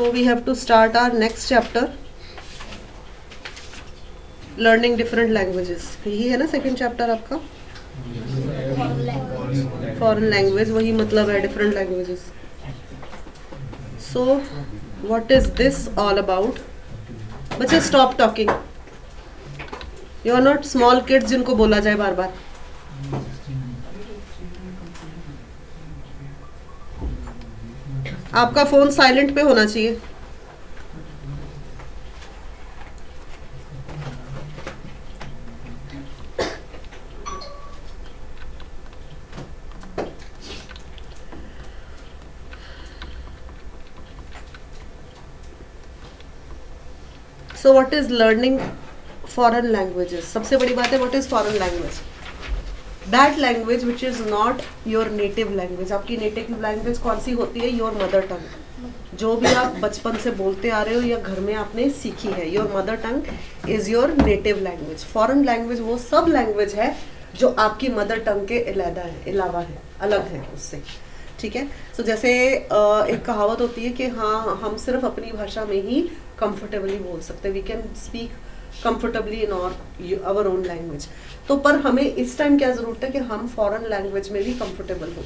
So we have to start our next chapter, learning different languages. यही है ना second chapter आपका, foreign language, वही मतलब है different languages. So what is this all about? बच्चे stop talking. You are not small kids जिनको बोला जाए बार बार. आपका फोन साइलेंट पे होना चाहिए. सो what is learning foreign languages? सबसे बड़ी बात है what is foreign language? That language which is not your native language. आपकी नेटिव लैंग्वेज कौन सी होती है? Your mother tongue. जो भी आप बचपन से बोलते आ रहे हो या घर में आपने सीखी है, your mother tongue is your native language. Foreign language वो सब लैंग्वेज है जो आपकी मदर टंग के अलावा है, अलग है उससे. ठीक है. सो जैसे एक कहावत होती है कि हाँ, हम सिर्फ अपनी भाषा में ही कंफर्टेबली बोल सकते हैं. We can speak comfortably in our own language. तो पर हमें इस टाइम क्या ज़रूरत है कि हम फॉरेन लैंग्वेज में भी कंफर्टेबल हो.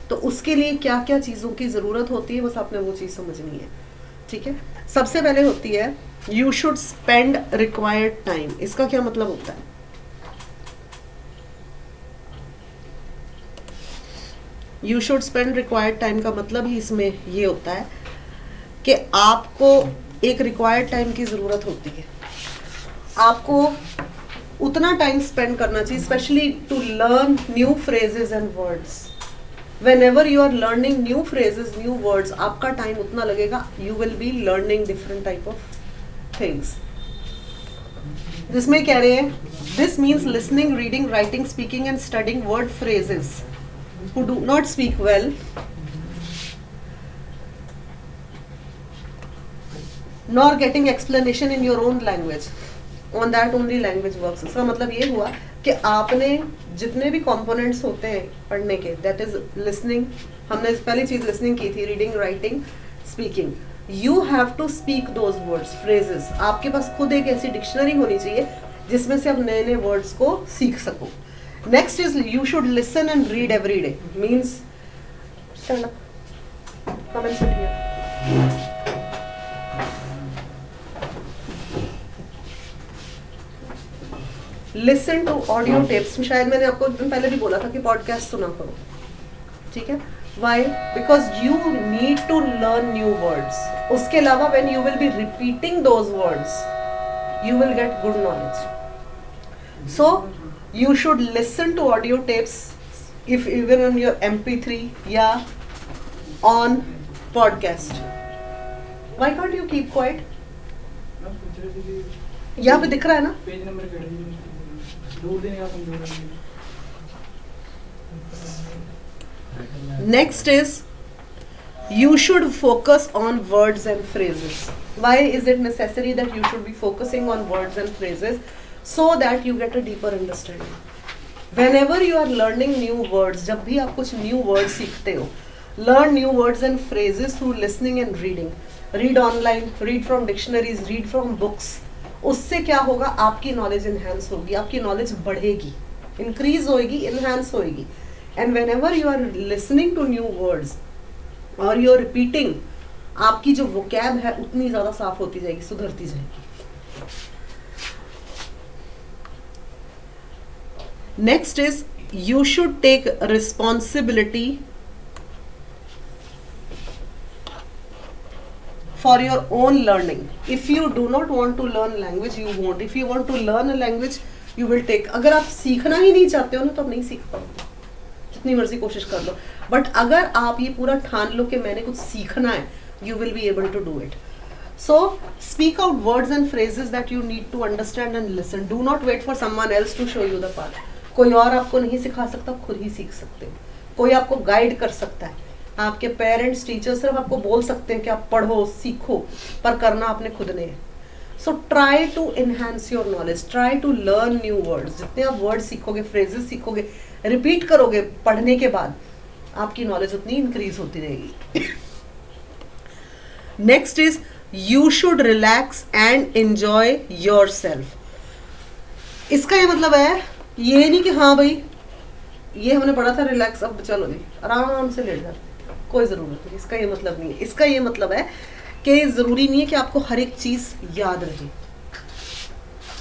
तो उसके लिए क्या क्या चीज़ों की ज़रूरत होती है, बस आपने वो चीज़ समझनी है. ठीक है. सबसे पहले होती है you should spend required time. इसका क्या मतलब होता है? You should spend required time का मतलब ही इसमें ये होता है कि आपको एक रिक्वायर्ड टाइम की ज़रूरत होती है. आपको उतना टाइम स्पेंड करना चाहिए, specially to learn new phrases and words. whenever you are learning new phrases, new words, आपका टाइम उतना लगेगा. you will be learning different type of things. जिसमें कह रहे हैं this means listening, reading, writing, speaking and studying word phrases who do not speak well nor getting explanation in your own language. On that only language works. इसका मतलब ये हुआ कि आपने जितने भी कंपोनेंट्स होते हैं पढ़ने के, दैट इज लिसनिंग. हमने पहली चीज लिसनिंग की थी, reading, writing, speaking. You have to speak those words, phrases. आपके पास खुद एक ऐसी डिक्शनरी होनी चाहिए जिसमें से आप नए नए वर्ड्स को सीख सको. Next is you should listen and read every day. Means stand up, come and sit here. Listen to audio tapes. शायद मैंने आपको दिन पहले भी बोला था कि पॉडकास्ट सुना करो. ठीक है. Why? Because you need to learn new words. उसके अलावा when you will be repeating those words you will get good knowledge. So you should listen to audio tapes if even on your MP3 या on podcast. Why can't you keep quiet? यहाँ पे दिख रहा है ना page number. Next is you should focus on words and phrases. Why is it necessary that you should be focusing on words and phrases? So that you get a deeper understanding. Whenever you are learning new words, जब भी आप कुछ new words सीखते हो, learn new words and phrases through listening and reading. Read online, read from dictionaries, read from books. उससे क्या होगा? आपकी नॉलेज इन्हांस होगी, आपकी नॉलेज बढ़ेगी, इंक्रीज होएगी, इन्हांस होएगी. And whenever you are listening to new words और यू आर रिपीटिंग, आपकी जो वोकैब है उतनी ज़्यादा साफ होती जाएगी, सुधरती जाएगी. Next is you should take responsibility for your own learning. If you do not want to learn language, you won't. If you want to learn a language, you will take. अगर आप सीखना ही नहीं चाहते हो ना तो आप नहीं सीख पाओगे, जितनी मर्जी कोशिश कर लो. बट अगर आप ये पूरा ठान लो कि मैंने कुछ सीखना है, you will be able to do it. So speak out words and phrases that you need to understand and listen. Do not wait for someone else to show you the path. कोई और आपको नहीं सिखा सकता, खुद ही सीख सकते हो. कोई आपको गाइड कर सकता है. आपके पेरेंट्स, टीचर्स सिर्फ आपको बोल सकते हैं कि आप पढ़ो, सीखो, पर करना आपने खुद ने है. So try to enhance your knowledge, try to learn new words. जितने आप वर्ड सीखोगे, फ्रेजेस सीखोगे, रिपीट करोगे पढ़ने के बाद, आपकी नॉलेज उतनी इंक्रीज होती रहेगी. Next is you should relax and enjoy your self. इसका ये मतलब है, ये नहीं कि हाँ भाई ये हमने पढ़ा था रिलैक्स, अब चलो जी आराम से लेट जाते, कोई ज़रूरत नहीं। इसका ये मतलब नहीं है। इसका ये मतलब है कि ज़रूरी नहीं है कि आपको हर एक चीज़ याद रहे।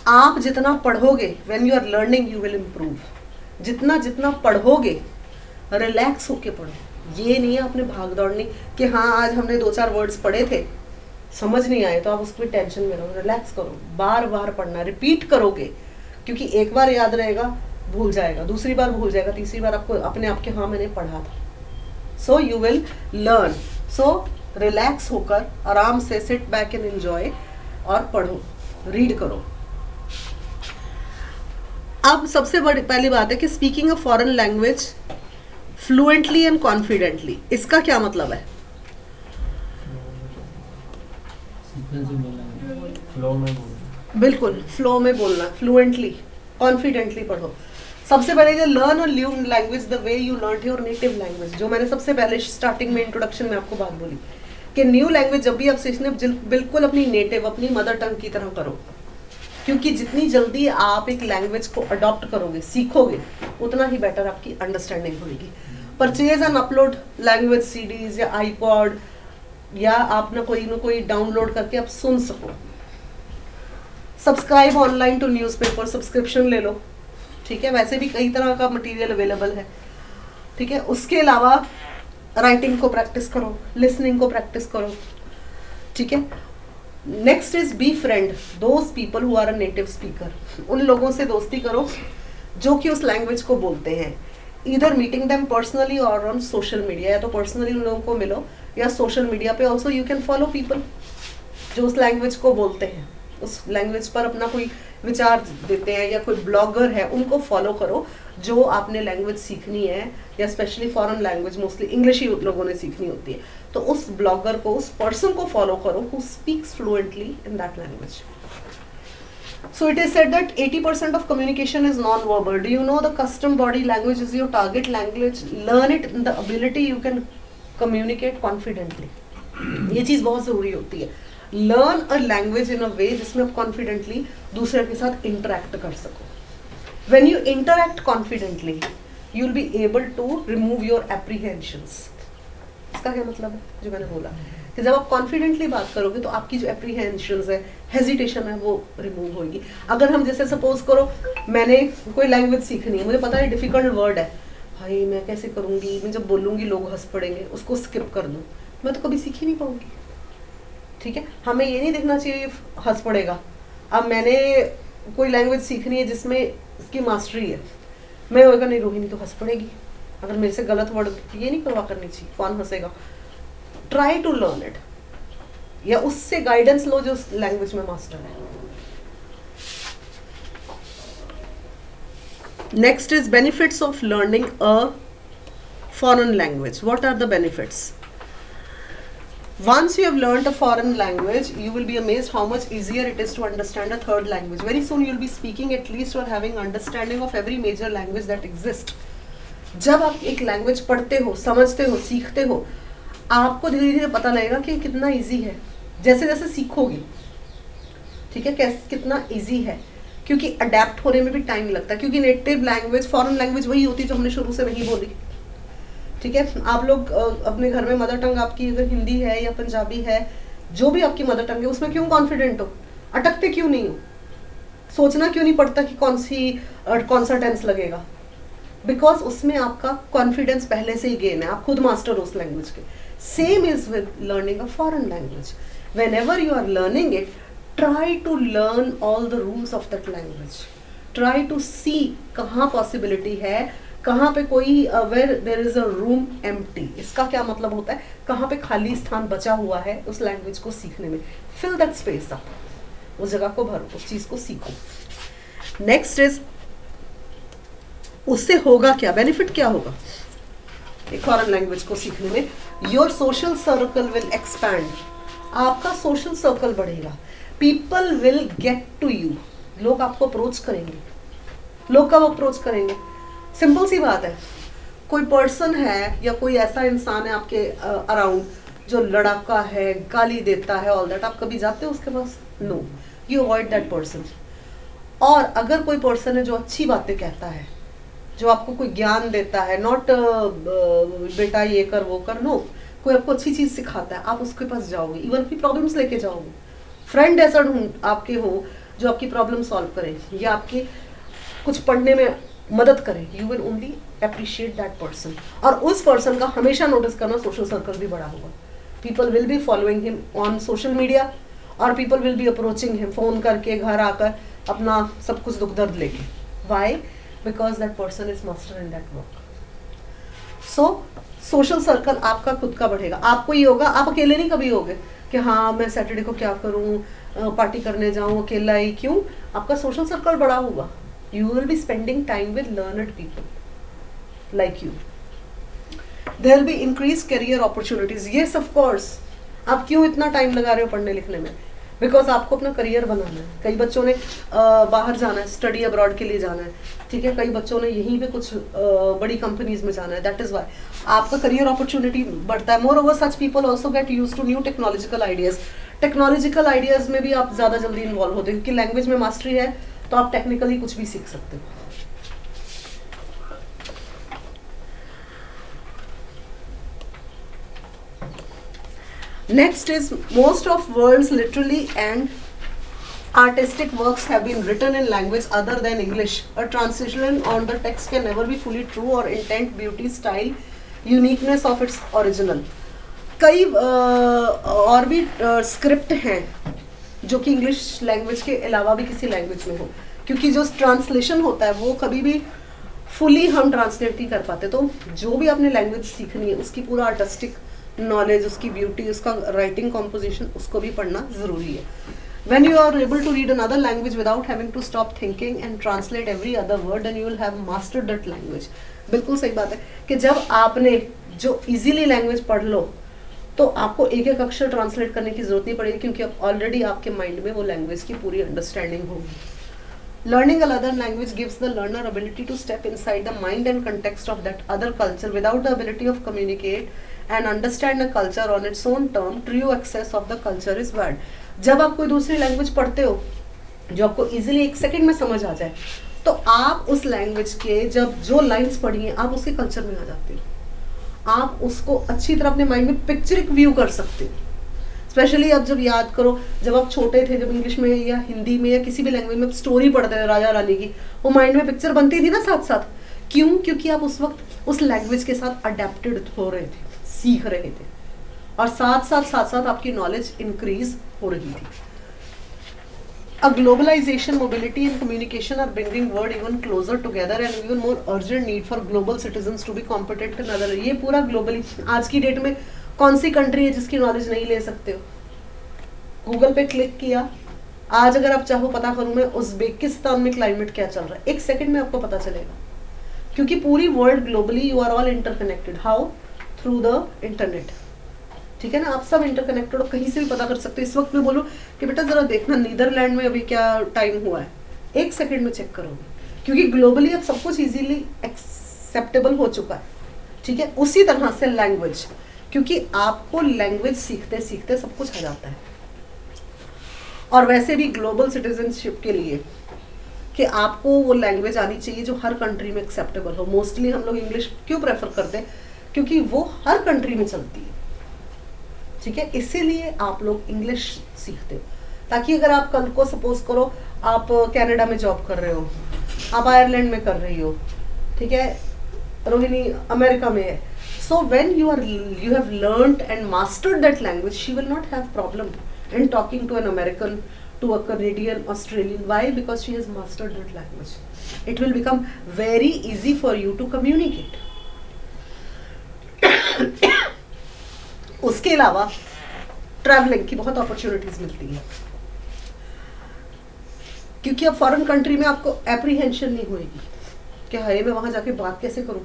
आप जितना पढ़ोगे, when you are learning you will improve. जितना जितना पढ़ोगे रिलैक्स होके पढ़ो। ये नहीं है आपने भाग दौड़नी कि हाँ आज हमने 2-4 वर्ड्स पढ़े थे समझ नहीं आए तो आप उसकी टेंशन में रहो। रिलैक्स करो, बार बार पढ़ना, रिपीट करोगे, क्योंकि एक बार याद रहेगा भूल जाएगा, दूसरी बार भूल जाएगा, तीसरी बार आपको अपने आप के हाँ मैंने पढ़ा था। So you will learn. So relax होकर आराम से सिट बैक एंड एंजॉय और पढ़ो, रीड करो। अब सबसे बड़ी पहली बात है कि speaking a foreign language fluently and confidently, इसका क्या मतलब है? बिल्कुल फ्लो में बोलना, फ्लुएंटली कॉन्फिडेंटली पढ़ो। सबसे पहले learn a new language the way you learn your native language. जो मैंने सबसे पहले स्टार्टिंग में इंट्रोडक्शन में आपको बात बोली कि न्यू लैंग्वेज जब भी आप सीखने बिल्कुल अपनी नेटिव, अपनी मदर टंग की तरह करो, क्योंकि जितनी जल्दी आप एक लैंग्वेज को अडॉप्ट करोगे, सीखोगे, उतना ही बेटर आपकी अंडरस्टैंडिंग होगी। Purchase and upload language CDs या आईपॉड, या आप ना कोई डाउनलोड करके आप सुन सको। Subscribe online to newspaper, subscription ले लो, ठीक है। वैसे भी कई तरह का मटेरियल अवेलेबल है, ठीक है। उसके अलावा राइटिंग को प्रैक्टिस करो, लिसनिंग को प्रैक्टिस करो, ठीक है। Next is befriend those people who are a native speaker. उन लोगों से दोस्ती करो जो कि उस लैंग्वेज को बोलते हैं। इधर मीटिंग देम पर्सनली और ऑन सोशल मीडिया, या तो पर्सनली उन लोगों को मिलो या सोशल मीडिया पे also you can follow people जो उस लैंग्वेज को बोलते हैं, उस लैंग्वेज पर अपना कोई विचार देते हैं, या कोई ब्लॉगर है उनको फॉलो करो जो आपने लैंग्वेज सीखनी है, या specially foreign language mostly English ही लोगों ने सीखनी होती है, तो उस ब्लॉगर को, उस पर्सन को फॉलो करो who speaks fluently in that language. So it is said that 80% of communication is non-verbal. Do you know the custom body language is your target language? Learn it in the ability you can communicate confidently. ये चीज़ बहुत ज़रूरी होती है। Learn a language in a way जिसमें आप confidently दूसरे के साथ interact कर सको। When you interact confidently, you'll be able to remove your apprehensions. इसका क्या मतलब है? जो मैंने बोला कि जब आप कॉन्फिडेंटली बात करोगे तो आपकी जो एप्रीहेंशंस है, हेजिटेशन है, वो रिमूव होगी। अगर हम जैसे सपोज करो मैंने कोई लैंग्वेज सीखनी है, मुझे पता है डिफिकल्ट वर्ड है, भाई मैं कैसे करूँगी, मैं जब बोलूँगी लोग हंस पड़ेंगे, उसको स्किप कर दूँ, मैं तो कभी सीख ही नहीं पाऊँगी, ठीक है। हमें ये नहीं देखना चाहिए हंस पड़ेगा। अब मैंने कोई लैंग्वेज सीखनी है जिसमें इसकी मास्टरी है, मैं होगा नहीं रोहिणी तो हंस पड़ेगी, अगर मेरे से गलत वर्ड, ये नहीं परवाह करनी चाहिए, कौन हंसेगा। ट्राई टू लर्न इट, या उससे गाइडेंस लो जो उस लैंग्वेज में मास्टर है। Next is benefits of learning a foreign language. What are the benefits? Once you have learned a foreign language, you will be amazed how much easier it is to understand a third language. Very soon you'll be speaking at least or having understanding of every major language that exists. जब आप एक language पढ़ते हो, समझते हो, सीखते हो, आपको धीरे धीरे पता लगेगा कि कितना इजी है। जैसे जैसे सीखोगे, ठीक है, कैसे कितना इजी है, क्योंकि अडेप्ट होने में भी टाइम लगता है, क्योंकि नेटिव लैंग्वेज, फॉरेन लैंग्वेज वही होती है जो हमने शुरू से नहीं बोली, ठीक है। आप लोग अपने घर में मदर टंग आपकी अगर हिंदी है या पंजाबी है, जो भी आपकी मदर टंग है, उसमें क्यों कॉन्फिडेंट हो, अटकते क्यों नहीं हो, सोचना क्यों नहीं पड़ता कि कौन सा टेंस लगेगा, बिकॉज उसमें आपका कॉन्फिडेंस पहले से ही गेन है, आप खुद मास्टर हो उस लैंग्वेज के। Same is with learning a foreign language. Whenever you are learning it, try to learn all the rules of that language, try to see कहाँ पॉसिबिलिटी है, कहाँ पे कोई where there is a room empty. इसका क्या मतलब होता है, कहाँ पे खाली स्थान बचा हुआ है उस लैंग्वेज को सीखने में, फिल दैट स्पेस अप, उस जगह को भरो, उस चीज को सीखो। नेक्स्ट इज, उससे होगा क्या, बेनिफिट क्या होगा एक फॉरेन लैंग्वेज को सीखने में? Your social circle will expand, आपका सोशल सर्कल बढ़ेगा। People will get to you, लोग आपको अप्रोच करेंगे। लोग कब अप्रोच करेंगे? सिंपल सी बात है, कोई पर्सन है या कोई ऐसा इंसान है आपके अराउंड जो लड़ाका है, गाली देता है, ऑल दैट, आप कभी जाते हो उसके पास? No, you avoid that person. और अगर कोई पर्सन है जो अच्छी बातें कहता है, जो आपको कोई ज्ञान देता है, नॉट बेटा ये कर वो कर, नो, कोई आपको अच्छी चीज सिखाता है, आप उसके पास जाओगे, इवन अपनी प्रॉब्लम्स लेके जाओगे। फ्रेंड ऐसा आपके हो जो आपकी प्रॉब्लम सॉल्व करे या आपके कुछ पढ़ने में मदद करे, you will only appreciate that person. और उस पर्सन का हमेशा नोटिस करना, सोशल सर्कल भी बड़ा होगा, people will be following him on social media, और people will be approaching him, phone करके, घर आकर, अपना सब कुछ दुख दर्द लेके। Why? Because that person is master in that work. So social circle आपका खुद का बढ़ेगा। आपको ये होगा, आप अकेले नहीं कभी होगे कि हाँ मैं सैटरडे को क्या करूँ, पार्टी करने जाऊँ, अकेला ही क्यों, आपका सोशल सर्कल बड़ा होगा। You will be spending time with learned people like you. There will be increase career opportunities. Yes of course. आप क्यों इतना टाइम लगा रहे हो पढ़ने लिखने में? बिकॉज आपको अपना करियर बनाना है। कई बच्चों ने बाहर जाना है, स्टडी अब्रॉड के लिए जाना है, ठीक है, कई बच्चों ने यहीं पे कुछ बड़ी कंपनीज में जाना है, दैट इज वाई आपका करियर अपॉर्चुनिटी बढ़ता है। Moreover such people also get use to new technological ideas. Technological ideas में भी आप ज़्यादा जल्दी इन्वॉल्व होते हैं, क्योंकि लैंग्वेज में मास्टरी है तो आप टेक्निकली कुछ भी सीख सकते हो। Next is, most of world's literary and artistic works have been written in language other than English. A translation on the text can never be fully true or intent, beauty, style, uniqueness of its original. कई और भी script हैं जो कि English language के अलावा भी किसी लैंग्वेज में हो, क्योंकि जो ट्रांसलेशन होता है वो कभी भी फुली हम ट्रांसलेट नहीं कर पाते। तो जो भी आपने लैंग्वेज सीखनी है उसकी पूरा आर्टिस्टिक नॉलेज, उसकी ब्यूटी, उसका राइटिंग कॉम्पोजिशन, उसको भी पढ़ना ज़रूरी है। When you are able to read another language without having to stop thinking and translate every other word, then you will have mastered that language. बिल्कुल सही बात है कि जब आपने जो इजीली लैंग्वेज पढ़ लो तो आपको एक एक अक्षर ट्रांसलेट करने की जरूरत नहीं पड़ेगी, क्योंकि ऑलरेडी आपके माइंड में वो लैंग्वेज की पूरी अंडरस्टैंडिंग होगी। Learning another language gives the learner ability to step inside the mind and context of that other culture without the ability of communicate and understand a culture on its own term. True access of the culture is bad. जब आप कोई दूसरी language पढ़ते हो जो आपको easily एक second में समझ आ जाए, तो आप उस लैंग्वेज के जब जो लाइंस पढ़ी हैं आप उसके कल्चर में आ जाते हो, आप उसको अच्छी तरह अपने माइंड में पिक्चरिक व्यू कर सकते हो। स्पेशली अब जब याद करो, जब आप छोटे थे, जब इंग्लिश में या हिंदी में या किसी भी लैंग्वेज में स्टोरी पढ़ते थे राजा रानी की, वो माइंड में पिक्चर बनती थी ना साथ साथ। क्यों? क्योंकि आप उस वक्त उस लैंग्वेज के साथ अडेप्टेड हो रहे थे, सीख रहे थे, और साथ साथ आपकी नॉलेज इंक्रीज हो रही थी। A globalization, mobility and communication are bringing world even closer together and even more urgent need for global citizens to be competent in other। ये पूरा ग्लोबली आज की डेट में कौन सी कंट्री है जिसकी नॉलेज नहीं ले सकते हो? गूगल पे क्लिक किया, आज अगर आप चाहो पता करूं मैं उज्बेकिस्तान में क्लाइमेट क्या चल रहा है, एक सेकंड में आपको पता चलेगा, क्योंकि पूरी world globally you are all interconnected. How? Through the internet. ठीक है ना, आप सब इंटरकनेक्टेड हो, कहीं से भी पता कर सकते हो। इस वक्त मैं बोलूं कि बेटा जरा देखना नीदरलैंड में अभी क्या टाइम हुआ है, एक सेकंड में चेक करोगे, क्योंकि ग्लोबली अब सब कुछ इजीली एक्सेप्टेबल हो चुका है। ठीक है, उसी तरह से लैंग्वेज, क्योंकि आपको लैंग्वेज सीखते सीखते सब कुछ आ जाता है। और वैसे भी ग्लोबल सिटीजनशिप के लिए कि आपको वो लैंग्वेज आनी चाहिए जो हर कंट्री में एक्सेप्टेबल हो। मोस्टली हम लोग इंग्लिश क्यों प्रेफर करते हैं? क्योंकि वो हर कंट्री में चलती है। ठीक है, इसीलिए आप लोग इंग्लिश सीखते हो, ताकि अगर आप कल को सपोज करो आप कनाडा में जॉब कर रहे हो, आप आयरलैंड में कर रही हो, ठीक है, रोहिणी अमेरिका में है, so when you have learned and mastered that language, she will not have problem in talking to an American, to a Canadian, Australian. Why? Because she has mastered that language. It will become very easy for you to communicate. उसके अलावा travelling की बहुत opportunities मिलती है, क्योंकि अब foreign country में आपको एप्रीहेंशन नहीं होगी कि हाय मैं वहां जाके बात कैसे करूं,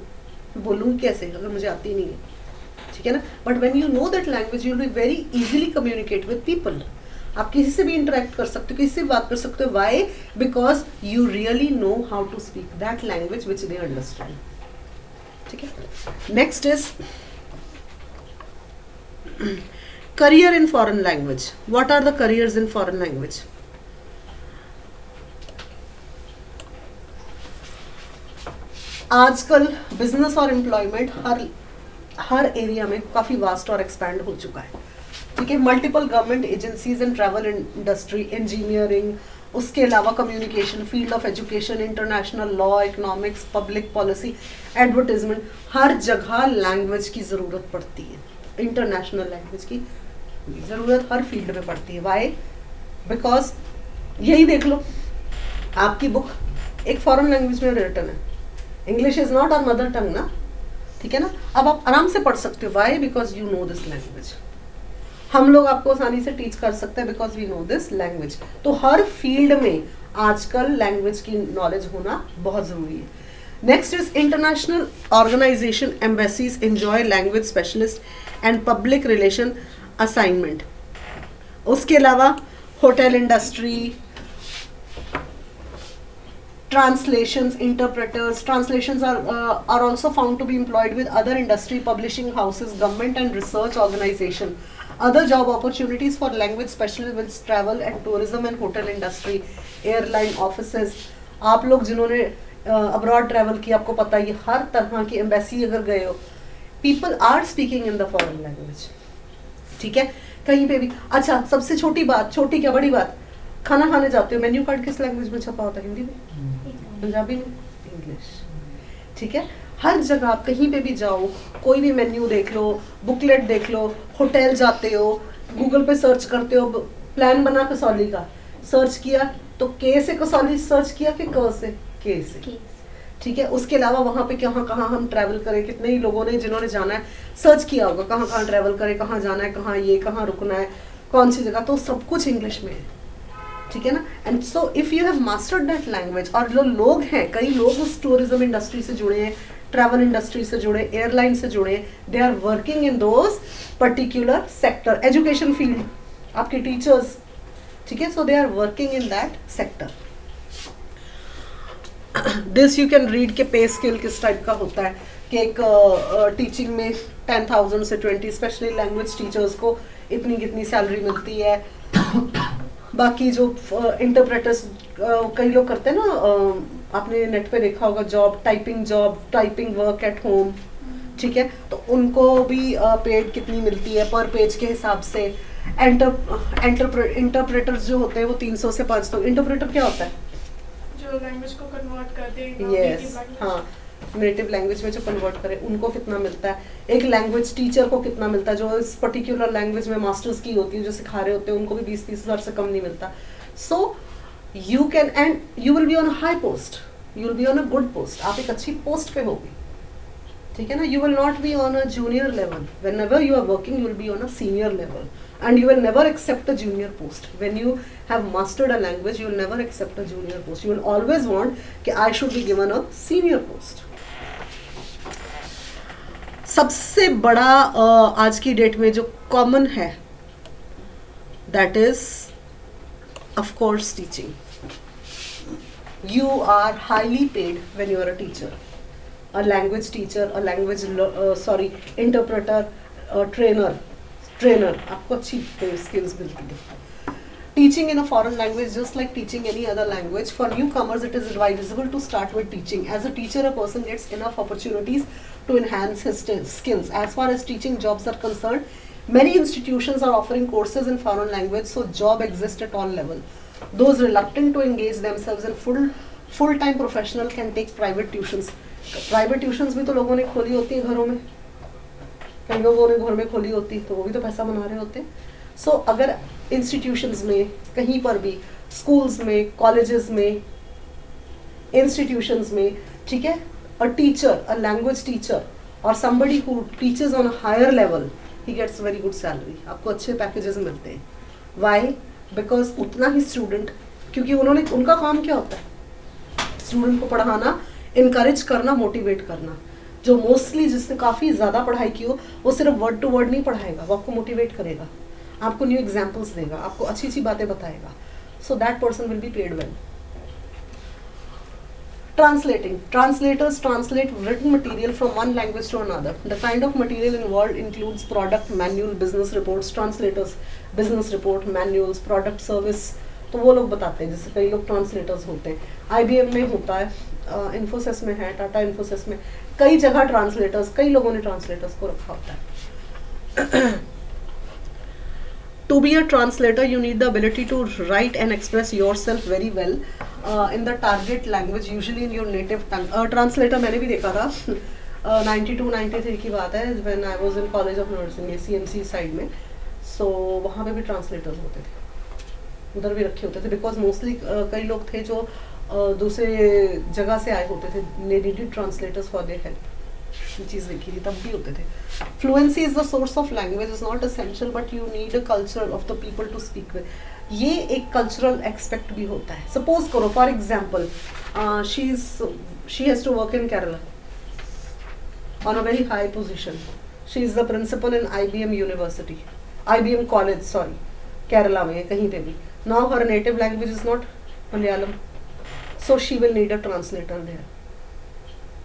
बोलूँ कैसे अगर मुझे आती नहीं है। ठीक है ना, but when you know that language you will be very easily communicate with people. आप किसी से भी इंटरेक्ट कर सकते हो, किसी से बात कर सकते हो। Why? Because you really know how to speak that language which they understand. ठीक है, next is Career in foreign language. What are the careers in foreign language? आजकल बिजनेस और एम्प्लॉयमेंट हर एरिया में काफ़ी वास्ट और एक्सपैंड हो चुका है, ठीक है. Multiple government agencies in travel industry, engineering, उसके अलावा communication, field of education, international law, economics, public policy, advertisement, हर जगह लैंग्वेज की ज़रूरत पड़ती है. इंटरनेशनल लैंग्वेज की ज़रूरत हर फील्ड में पड़ती है. वाई? बिकॉज यही देख लो, आपकी बुक एक फॉरेन लैंग्वेज में रिटन है. English is not our mother tongue ना, ठीक है ना. अब आप आराम से पढ़ सकते हो. Why? Because you know this language. हम लोग आपको आसानी से टीच कर सकते हैं because we know this language. तो हर फील्ड में आजकल लैंग्वेज की नॉलेज होना बहुत ज़रूरी है. Next is international organization embassies enjoy language specialist and public relation assignment. उसके अलावा hotel industry, translations, interpreters. Translations are also found to be employed with other industry, publishing houses, government and research organization. Other job opportunities for language specialists with travel and tourism and hotel industry, airline offices. आप लोग जिन्होंने abroad travel किया, आपको पता है हर तरह की embassy अगर गए हो, people are speaking in the foreign language, ठीक है. कहीं पे भी. अच्छा, सबसे छोटी बात, छोटी क्या बड़ी बात, खाना खाने जाते हो, मेन्यू कार्ड किस लैंग्वेज में छपा होता है? हिंदी में, पंजाबी में, इंग्लिश, ठीक है. हर जगह आप कहीं पे भी जाओ, कोई भी मेन्यू देख लो, बुकलेट देख लो, होटल जाते हो, गूगल पे सर्च करते हो, प्लान बना कसौली का, सर्च किया तो के से कसौली सर्च किया कि क से के से, ठीक है. उसके अलावा वहाँ पे कहाँ कहाँ हम ट्रैवल करें, कितने ही लोगों ने जिन्होंने जाना है सर्च किया होगा, कहाँ कहाँ ट्रैवल करें, कहाँ जाना है, कहाँ ये, कहाँ रुकना है, कौन सी जगह, तो सब कुछ इंग्लिश में है, ठीक है ना. And so if you have mastered that language, और जो लोग हैं, कई लोग उस टूरिज्म इंडस्ट्री से जुड़े हैं, ट्रैवल इंडस्ट्री से जुड़े, एयरलाइन से जुड़े, they are working in those particular sector. Education field, आपके टीचर्स, ठीक है, so they are working in that sector. This you can read के पे स्केल किस टाइप का होता है कि एक टीचिंग में 10,000 से 20, स्पेशली लैंग्वेज टीचर्स को इतनी कितनी सैलरी मिलती है. बाकी जो इंटरप्रेटर्स कई लोग करते हैं ना, आपने नेट पे देखा होगा, job, typing work at home, ठीक है, तो उनको भी पेड कितनी मिलती है पर पेज के हिसाब से. इंटरप्रेटर्स जो होते हैं वो 300 से 500. इंटरप्रेटर क्या होता है? जो लैंग्वेज को कन्वर्ट करते हैं. यस, हाँ, नेटिव लैंग्वेज में जो कन्वर्ट करें उनको कितना मिलता है. एक लैंग्वेज टीचर को कितना मिलता है, जो इस पर्टिकुलर लैंग्वेज में मास्टर्स की होती है, जो सिखा रहे होते हैं, उनको भी 20-30 हज़ार से कम नहीं मिलता. So you can, and you will be on a high post, you will be on a good post. आप एक अच्छी पोस्ट पे होगी, ठीक है ना. You will not be on a junior level. Whenever you are working, you will be on a senior level. And you will never accept a junior post. When you have mastered a language, you will never accept a junior post. You will always want कि I should be given a senior post. सबसे बड़ा आज की date में जो common है, that is of course teaching. You are highly paid when you are a teacher, a language teacher, a language interpreter, a trainer. आपको अच्छी skills मिलती है. Teaching in a foreign language, just like teaching any other language, for newcomers it is advisable to start with teaching. As a teacher, a person gets enough opportunities to enhance his skills. As far as teaching jobs are concerned, many institutions are offering courses in foreign language, so job exists at all levels. Those reluctant to engage themselves in full-time professional can take private tuitions. Private tuitions भी तो लोगों ने खोली होती है घरों में, कई लोगों ने घर में खोली होती, तो वो भी तो पैसा बना रहे होते. सो अगर इंस्टीट्यूशंस में, कहीं पर भी, स्कूल्स में, कॉलेजेस में, इंस्टीट्यूशंस में, ठीक है, a teacher, a language teacher और somebody who teaches on a higher level, he gets very good salary. आपको अच्छे पैकेजेस मिलते हैं. Why? Because उतना ही स्टूडेंट, क्योंकि उनका काम क्या होता है? स्टूडेंट को पढ़ाना, इनकरेज करना, मोटिवेट करना. जो मोस्टली जिसने काफ़ी ज़्यादा पढ़ाई की हो, वो सिर्फ वर्ड टू वर्ड नहीं पढ़ाएगा, वो आपको मोटिवेट करेगा, आपको न्यू एग्जाम्पल्स देगा, आपको अच्छी अच्छी बातें बताएगा. So that person will be paid well. Translating. Translators translate written material from one language to another. The kind of material involved includes product, manual, business reports. Translators, business report, manuals, product, service. तो वो लोग बताते हैं, जैसे कई लोग translators होते हैं, IBM में होता है, इन्फोसिस में है, टाटा इन्फोसिस में, कई जगह ट्रांसलेटर्स, कई लोगों ने ट्रांसलेटर्स को रखा होता है. To be a translator, you need the ability to write and express yourself very well in the target language, usually in your native tongue. Translator मैंने भी देखा था, 92-93 की बात है, when I was in College of Nursing, CMC side में. So वहाँ पे भी ट्रांसलेटर्स होते थे, उधर भी रखे होते थे, बिकॉज मोस्टली कई लोग थे जो दूसरे जगह से आए होते थे, they needed translators for their help. ये चीज़ देखी थी, तब भी होते थे. Fluency is the source of language, is not essential, but you need a culture of the people to speak with. ये एक कल्चरल एक्सपेक्ट भी होता है. सपोज करो for example she has to work in Kerala on a very high position. She is the principal in IBM University, IBM College, sorry, Kerala में कहीं पे भी. Now her native language is not Malayalam, so she will need a translator there,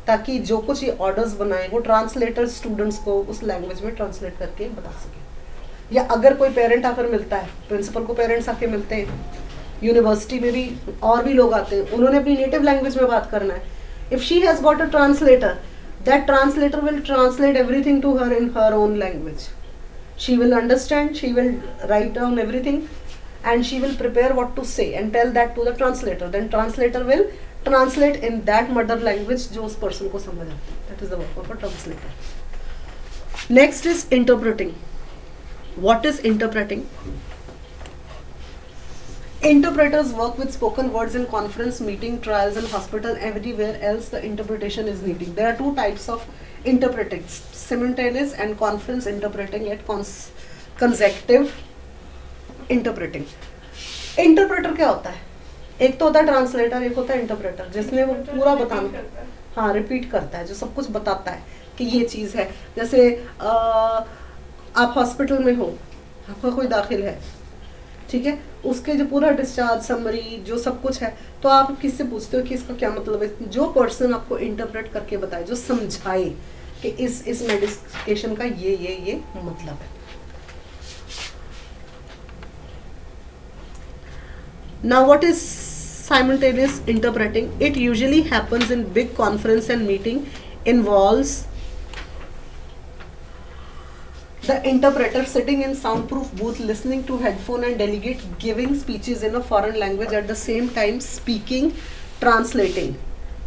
ताकि जो कुछ ये orders बनाए वो ट्रांसलेटर स्टूडेंट्स को उस लैंग्वेज में ट्रांसलेट करके बता सके. या अगर कोई पेरेंट आकर मिलता है, प्रिंसिपल को पेरेंट्स आके मिलते हैं, यूनिवर्सिटी में भी और भी लोग आते हैं, उन्होंने अपनी नेटिव लैंग्वेज में बात करना है. If she has got a translator, that translator will translate everything to her in her own language. She will understand, she will write down everything and she will prepare what to say and tell that to the translator. Then translator will translate in that mother language जो उस person को समझ आती है. That is the work of a translator. Next is interpreting. What is interpreting? Interpreters work with spoken words in conference, meeting, trials and hospital. Everywhere else the interpretation is needed. There are two types of interpreting: simultaneous and conference interpreting, yet consecutive interpreting. Interpreter क्या होता है? एक तो होता है translator, एक होता है इंटरप्रेटर, जिसमें वो पूरा बताना, हाँ, रिपीट करता है, जो सब कुछ बताता है कि ये चीज़ है. जैसे आप हॉस्पिटल में हो, आपका कोई दाखिल है, ठीक है, उसके जो पूरा डिस्चार्ज समरी जो सब कुछ है, तो आप किससे पूछते हो कि इसका क्या मतलब है? जो पर्सन आपको इंटरप्रेट करके बताए, जो समझाए कि इस मेडिकेशन का ये मतलब है. Now what is simultaneous interpreting? It usually happens in big conference and meeting, involves the interpreter sitting in soundproof booth, listening to headphone, and delegate giving speeches in a foreign language at the same time speaking, translating.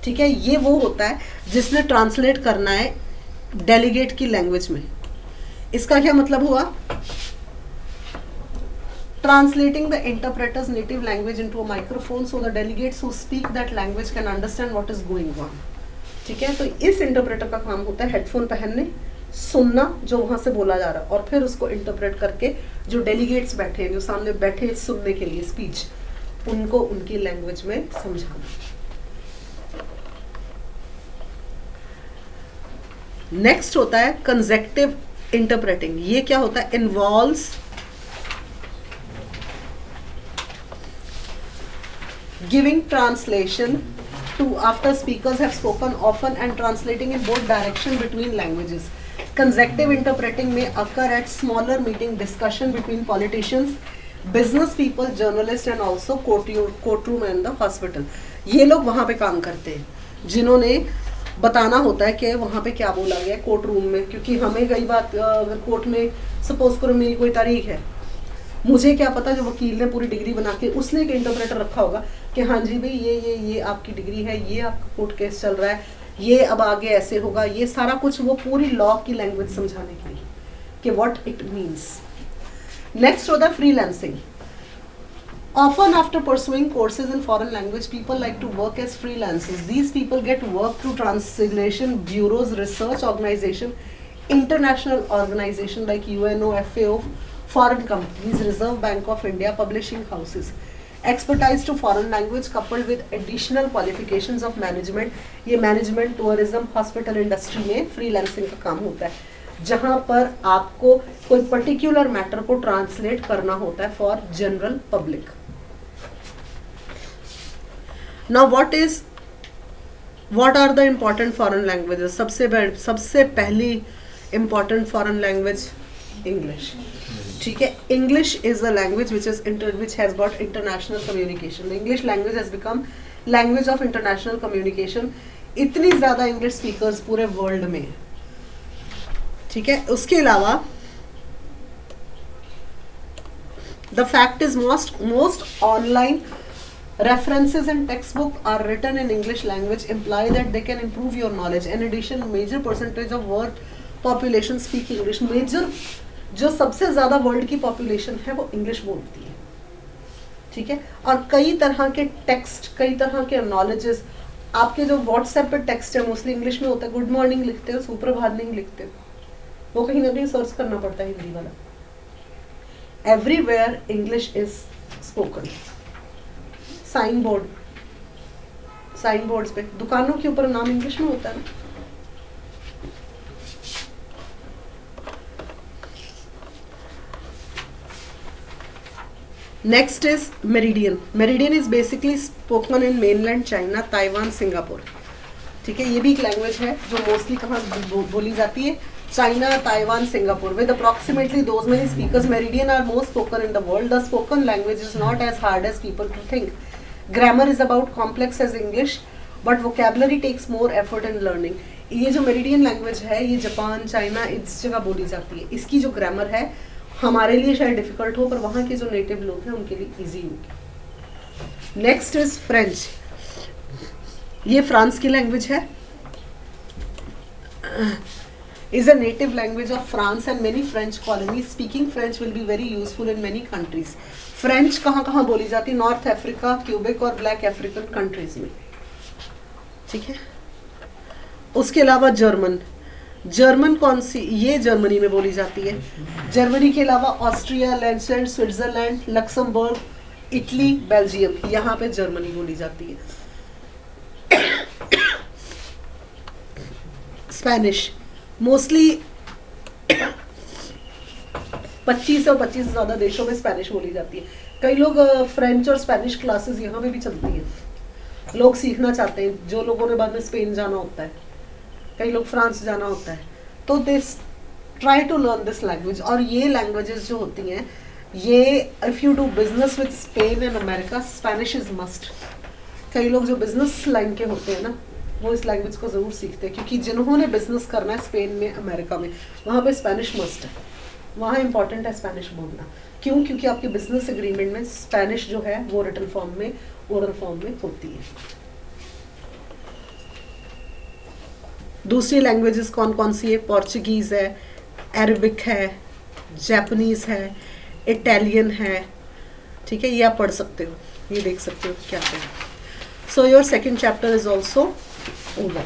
ठीक है, ये वो होता है जिसने translate करना है delegate की लैंग्वेज में. इसका क्या मतलब हुआ? Translating the interpreter's native language into a microphone so the delegates who speak that language can understand what is going on. ठीक है, तो इस इंटरप्रेटर का काम होता है हेडफोन पहनने, सुनना जो वहाँ से बोला जा रहा है, और फिर उसको इंटरप्रेट करके जो डेलीगेट्स बैठे हैं, जो सामने बैठे सुनने के लिए स्पीच, उनको उनकी लैंग्वेज में समझाना. नेक्स्ट होता है कंसेक्टिव इंटरप्रेटिंग. ये क्या होता है? Involves giving translation to after speakers have spoken often and translating in both direction between languages. Consecutive interpreting may occur at smaller meeting discussion between politicians, business people, journalists and also courtroom and the hospital. ये लोग वहाँ पे काम करते हैं जिन्होंने बताना होता है कि वहाँ पे क्या बोला गया कोर्ट रूम में, क्योंकि हमें कई बात अगर कोर्ट में सपोज करो मेरी कोई तारीख है, मुझे क्या पता जो वकील ने पूरी डिग्री बना के उसने एक इंटरप्रेटर रखा होगा कि हाँ जी भाई ये आपकी डिग्री है, ये आपका कोर्ट केस चल रहा है, ये अब आगे ऐसे होगा, ये सारा कुछ वो पूरी लॉ की लैंग्वेज समझाने के लिए कि व्हाट इट मीन्स. नेक्स्ट होता है freelancing. Often after pursuing courses in foreign language, people like to work as freelancers. These people get work through translation bureaus, research organization, international organization like UNO, FAO, foreign companies, Reserve Bank of India, publishing houses. Expertise to foreign language coupled with additional qualifications of management. ये management, tourism, hospital industry में freelancing का काम होता है, जहाँ पर आपको कोई particular matter को translate करना होता है for general public. Now what is what are the important foreign languages? सबसे पहली इम्पॉर्टेंट फॉरेन लैंग्वेज इंग्लिश. ठीक है, English is a language which has got international communication. The English language has become language of international communication. इतनी ज़्यादा English speakers पूरे world में है. ठीक है, उसके अलावा the fact is most online references in textbook are written in English language imply that they can improve your knowledge. In addition, major percentage of world population speak English. Major जो सबसे ज़्यादा world की population है वो English बोलती है. ठीक है, और कई तरह के टेक्स्ट, कई तरह के नॉलेजेस, आपके जो व्हाट्सएप पे टेक्स्ट है मोस्टली इंग्लिश में होता है. गुड मॉर्निंग लिखते हो, सुप्रभात लिखते हो, वो कहीं ना कहीं सर्च करना पड़ता है हिंदी वाला. Everywhere English is spoken. Sign boards पे, दुकानों के ऊपर नाम इंग्लिश में होता है ना. Next is meridian. Meridian is basically spoken in mainland China, Taiwan, Singapore. ठीक है, ये भी एक लैंग्वेज है जो मोस्टली कहाँ बोली जाती है? China, Taiwan, Singapore. With approximately those many speakers, Mandarin are most spoken in the world. The spoken language is not as hard as people to think. Grammar is about complex as English, but vocabulary takes more effort in learning. ये जो meridian language है ये Japan, China, इस जगह बोली जाती है. इसकी जो ग्रामर है हमारे लिए शायद डिफिकल्ट हो, पर वहाँ के जो नेटिव लोग हैं उनके लिए इजी होगी. Next is French. ये फ्रांस की लैंग्वेज है. is a native language of France and many French colonies. Speaking French will be very useful in many countries. French कहाँ कहाँ बोली जाती है? नॉर्थ अफ्रीका, क्यूबेक और ब्लैक अफ्रीकन कंट्रीज में. ठीक है, उसके अलावा जर्मन कौन सी? ये जर्मनी में बोली जाती है. जर्मनी के अलावा ऑस्ट्रिया, लैंडलैंड, स्विट्जरलैंड, लक्समबर्ग, इटली, बेल्जियम, यहाँ पे जर्मनी बोली जाती है. स्पेनिश मोस्टली 25 और 25 से ज़्यादा देशों में स्पेनिश बोली जाती है. कई लोग फ्रेंच और स्पेनिश क्लासेस यहाँ पे भी चलती हैं. लोग सीखना चाहते हैं, जो लोगों ने बाद में स्पेन जाना होता है, कई लोग फ्रांस जाना होता है, तो this try to learn this language. और ये लैंग्वेजेस जो होती हैं, ये if you do business with Spain and America, Spanish is must. कई लोग जो बिजनेस लाइन के होते हैं ना, वो इस लैंग्वेज को ज़रूर सीखते हैं, क्योंकि जिन्होंने बिजनेस करना है स्पेन में, अमेरिका में, वहाँ पे स्पेनिश मस्ट है. वहाँ इंपॉर्टेंट है स्पेनिश बोलना. क्यों? क्योंकि आपके बिजनेस एग्रीमेंट में स्पेनिश जो है वो रिटन फॉर्म में, ओरल फॉर्म में होती है. दूसरी लैंग्वेजेस कौन कौन सी है? पोर्चुगीज़ है, अरबिक है, जापानीज़ है, इटालियन है. ठीक है, ये आप पढ़ सकते हो, ये देख सकते हो क्या है. So your second chapter is also over.